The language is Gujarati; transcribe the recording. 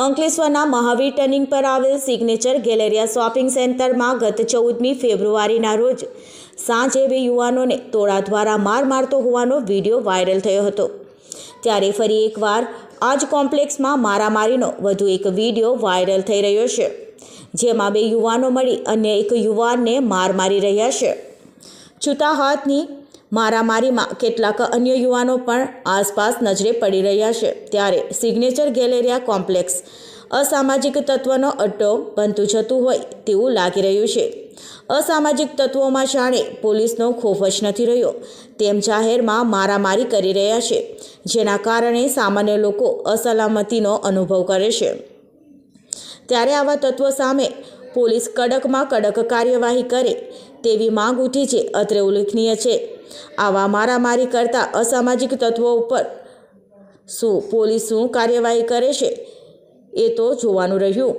અંકલેશ્વરના મહાવીર ટર્નિંગ પર આવેલ સિગ્નેચર ગેલેરિયા શોપિંગ સેન્ટરમાં ગત 14મી ફેબ્રુઆરીના રોજ સાંજે બે યુવાનોને ટોળા દ્વારા માર મારતો હોવાનો વિડીયો વાયરલ થયો હતો। ત્યારે ફરી એકવાર આ જ કોમ્પ્લેક્સમાં મારામારીનો વધુ એક વિડીયો વાયરલ થઈ રહ્યો છે, જેમાં બે યુવાનો મળી અન્ય એક યુવાનને માર મારી રહ્યા છે। છૂટા હાથની મારામારીમાં કેટલાક અન્ય યુવાનો પણ આસપાસ નજરે પડી રહ્યા છે। ત્યારે સિગ્નેચર ગેલેરિયા કોમ્પ્લેક્સ અસામાજિક તત્વનો અડ્ડો બનતું જતું હોય તેવું લાગી રહ્યું છે। અસામાજિક તત્વોમાં જાણે પોલીસનો ખોફ જ નથી રહ્યો તેમ જાહેરમાં મારામારી કરી રહ્યા છે, જેના કારણે સામાન્ય લોકો અસલામતીનો અનુભવ કરે છે। ત્યારે આવા તત્વો સામે પોલીસ કડકમાં કડક કાર્યવાહી કરે તેવી માંગ ઉઠી છે। અત્રે ઉલ્લેખનીય છે, આવા મારામારી કરતા અસામાજિક તત્વો ઉપર પોલીસ શું કાર્યવાહી કરે છે એ તો જોવાનું રહ્યું।